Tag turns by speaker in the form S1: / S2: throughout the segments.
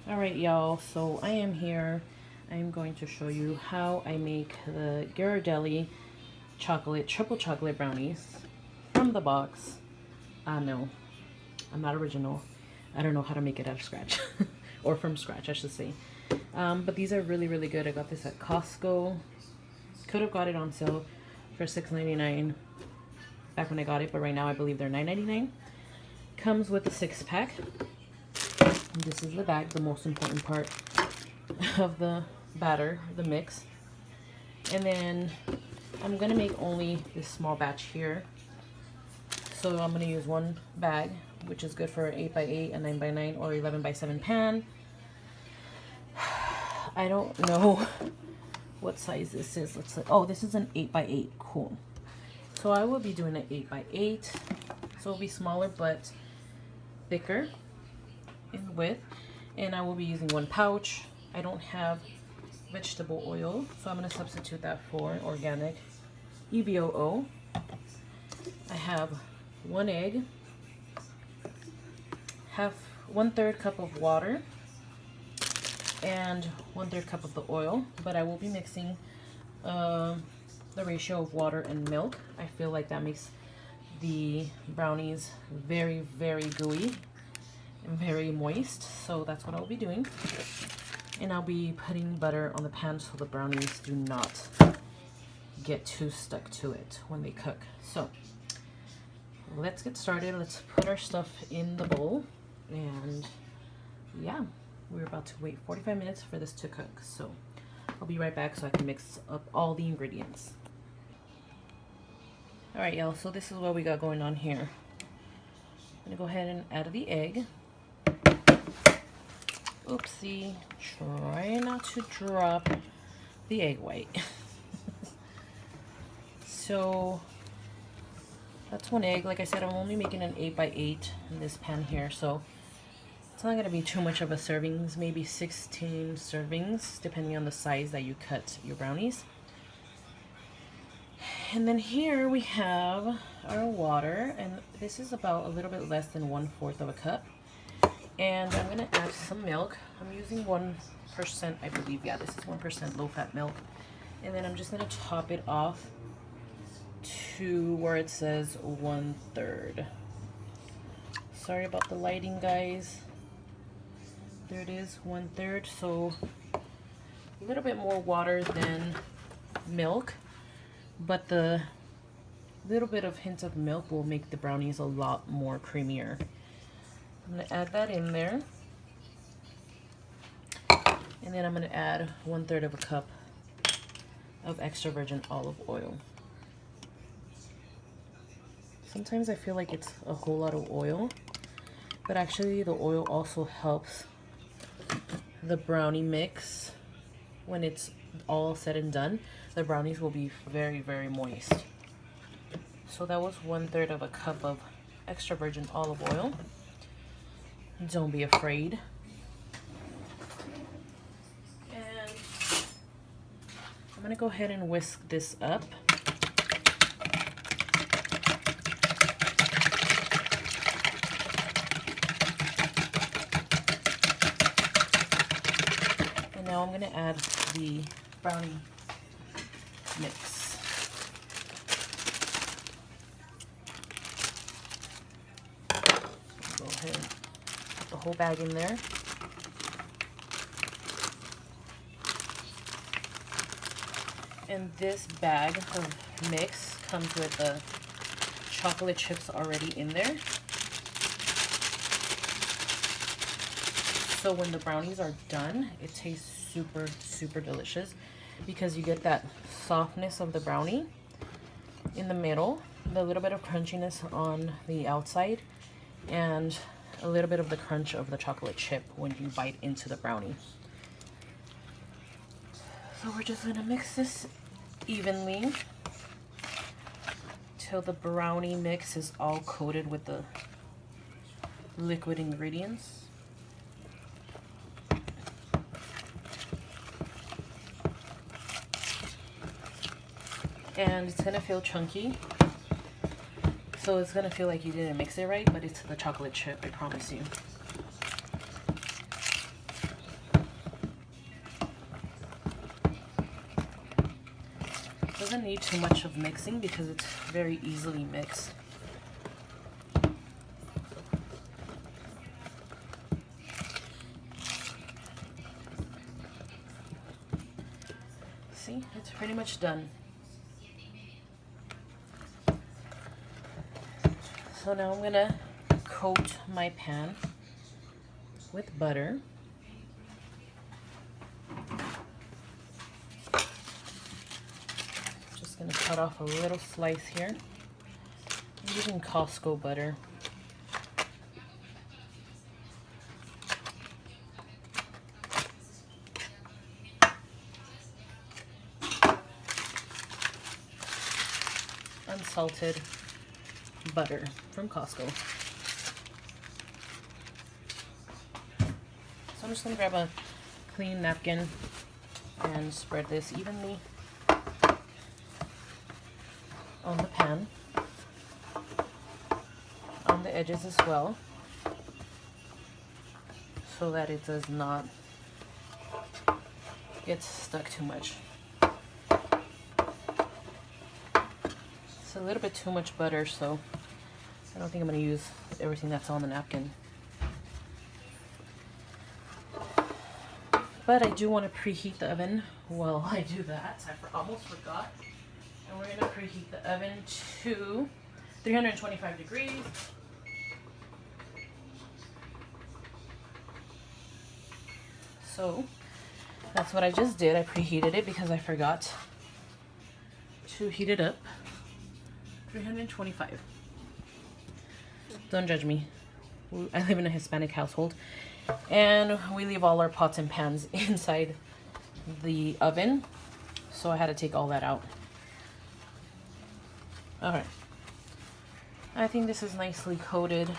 S1: Alright y'all, so I am here. I am going to show you how I make the Ghirardelli triple chocolate brownies from the box. No, I'm not original. I don't know how to make it out of scratch. Or from scratch, I should say. But these are really good. I got this at Costco. Could have got it on sale for $6.99 back when I got it, but right now I believe they're $9.99. Comes with a 6-pack. This is the bag, the most important part of the batter, the mix. And then I'm gonna make only this small batch here. So I'm gonna use one bag, which is good for an 8x8, a 9x9, or 11x7 pan. I don't know what size this is. Let's see. Oh, this is an 8x8. Cool. So I will be doing an 8x8. So it'll be smaller but thicker in width, and I will be using one pouch. I don't have vegetable oil, so I'm going to substitute that for organic EVOO. I have one egg, one-third cup of water, and 1/3 cup of the oil, but I will be mixing the ratio of water and milk. I feel like that makes the brownies very gooey and very moist, so that's what I'll be doing. And I'll be putting butter on the pan so the brownies do not get too stuck to it when they cook. So let's get started. Let's put our stuff in the bowl, and yeah, we're about to wait 45 minutes for this to cook. So I'll be right back so I can mix up all the ingredients. Alright y'all, so this is what we got going on here. I'm gonna go ahead and add the egg. Oopsie, try not to drop the egg white. So that's one egg. Like I said, I'm only making an 8x8 in this pan here, so it's not gonna be too much of a servings, maybe 16 servings, depending on the size that you cut your brownies. And then here we have our water, and this is about a little bit less than 1/4 of a cup. And I'm gonna add some milk. I'm using 1%, I believe. Yeah, this is 1% low-fat milk. And then I'm just gonna top it off to where it says 1/3. Sorry about the lighting, guys. There it is, 1/3. So a little bit more water than milk, but the little bit of hint of milk will make the brownies a lot more creamier. I'm going to add that in there, and then I'm going to add 1/3 of a cup of extra virgin olive oil. Sometimes I feel like it's a whole lot of oil, but actually the oil also helps the brownie mix. When it's all said and done, the brownies will be very moist. So that was 1/3 of a cup of extra virgin olive oil. Don't be afraid. And I'm gonna go ahead and whisk this up. And now I'm gonna add the brownie mix. Go ahead and put the whole bag in there. And this bag of mix comes with the chocolate chips already in there. So when the brownies are done, it tastes super delicious, because you get that softness of the brownie in the middle, the little bit of crunchiness on the outside, and a little bit of the crunch of the chocolate chip when you bite into the brownie. So we're just gonna mix this evenly till the brownie mix is all coated with the liquid ingredients. And it's gonna feel chunky, so it's gonna feel like you didn't mix it right, but it's the chocolate chip, I promise you. Doesn't need too much of mixing because it's very easily mixed. See, it's pretty much done. So now I'm gonna coat my pan with butter. Just gonna cut off a little slice here. I'm using Costco butter. Unsalted butter from Costco. So I'm just going to grab a clean napkin and spread this evenly on the pan, on the edges as well, so that it does not get stuck too much. It's a little bit too much butter, so I don't think I'm going to use everything that's on the napkin. But I do want to preheat the oven while I do that. I almost forgot. And we're going to preheat the oven to 325 degrees. So that's what I just did. I preheated it because I forgot to heat it up. 325. Don't judge me. I live in a Hispanic household, and we leave all our pots and pans inside the oven, so I had to take all that out. All right, I think this is nicely coated,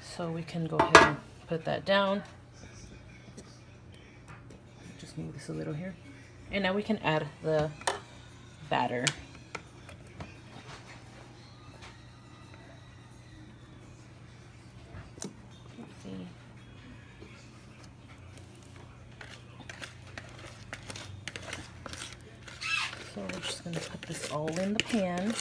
S1: so we can go ahead and put that down. Just move this a little here, and now we can add the batter. So we're just going to put this all in the pan.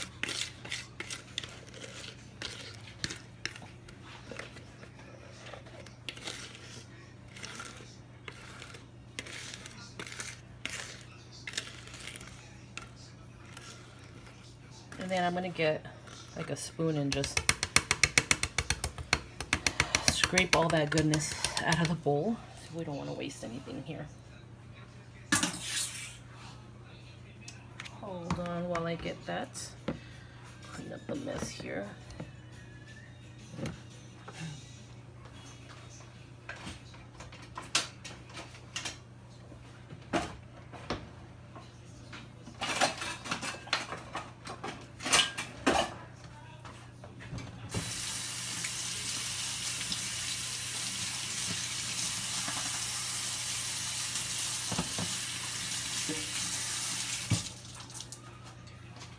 S1: And then I'm going to get like a spoon and just scrape all that goodness out of the bowl. We don't want to waste anything here. Hold on while I get that. Clean up the mess here.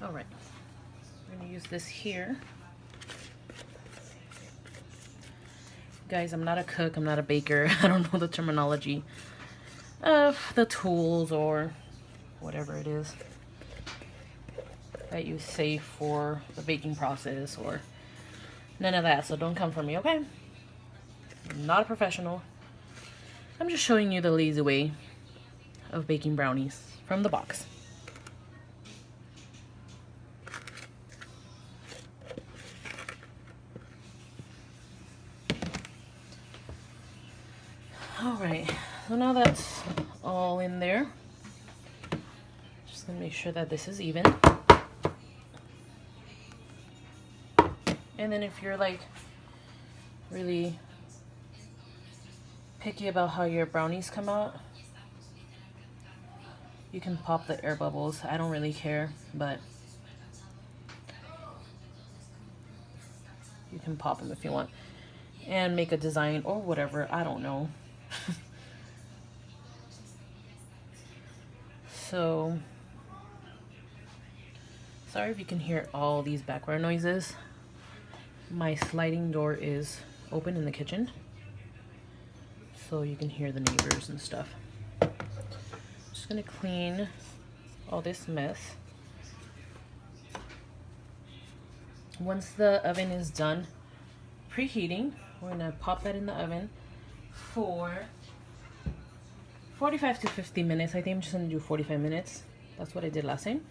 S1: All right, we're gonna use this here. Guys, I'm not a cook, I'm not a baker. I don't know the terminology of the tools or whatever it is that you say for the baking process, or none of that, so don't come for me, okay? I'm not a professional. I'm just showing you the lazy way of baking brownies from the box. Alright, so now that's all in there. Just gonna make sure that this is even. And then if you're like really picky about how your brownies come out, you can pop the air bubbles. I don't really care, but you can pop them if you want and make a design or whatever. I don't know. So sorry if you can hear all these background noises. My sliding door is open in the kitchen, so you can hear the neighbors and stuff. gonna clean all this mess. Once the oven is done preheating, we're gonna pop that in the oven for 45 to 50 minutes. I think I'm just gonna do 45 minutes. That's what I did last time,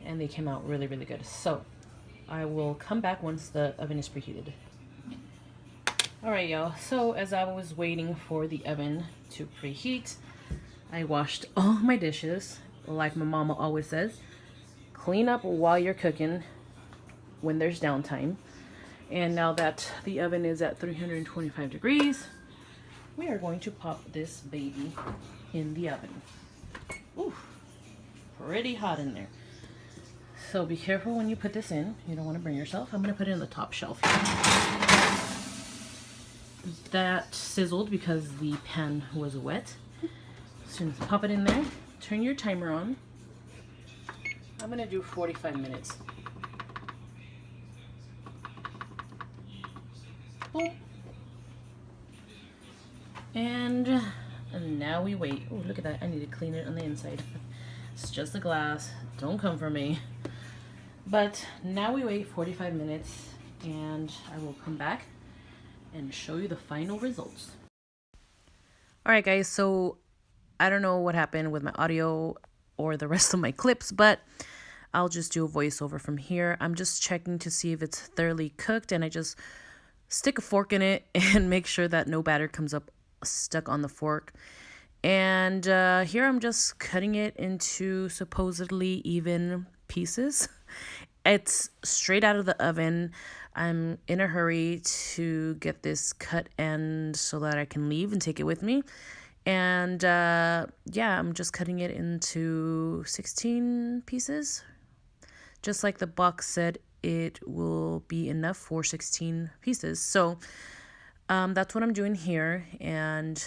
S1: and they came out really, really good. So I will come back once the oven is preheated. All right, y'all. So as I was waiting for the oven to preheat, I washed all my dishes. Like my mama always says, clean up while you're cooking when there's downtime. And now that the oven is at 325 degrees, we are going to pop this baby in the oven. Ooh, pretty hot in there. So be careful when you put this in. You don't want to burn yourself. I'm going to put it in the top shelf here. That sizzled because the pan was wet. As soon as pop it in there, turn your timer on. I'm going to do 45 minutes. Boom. And now we wait. Oh, look at that. I need to clean it on the inside. It's just a glass. Don't come for me. But now we wait 45 minutes and I will come back and show you the final results. All right, guys. So I don't know what happened with my audio or the rest of my clips, but I'll just do a voiceover from here. I'm just checking to see if it's thoroughly cooked, and I just stick a fork in it and make sure that no batter comes up stuck on the fork. And here I'm just cutting it into supposedly even pieces. It's straight out of the oven. I'm in a hurry to get this cut end so that I can leave and take it with me. And yeah, I'm just cutting it into 16 pieces. Just like the box said, it will be enough for 16 pieces. So that's what I'm doing here. And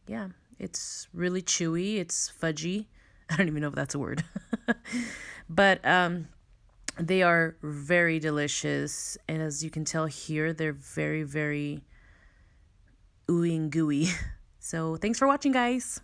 S1: yeah, it's really chewy. It's fudgy. I don't even know if that's a word. But they are very delicious. And as you can tell here, they're very, very ooey and gooey. So thanks for watching, guys.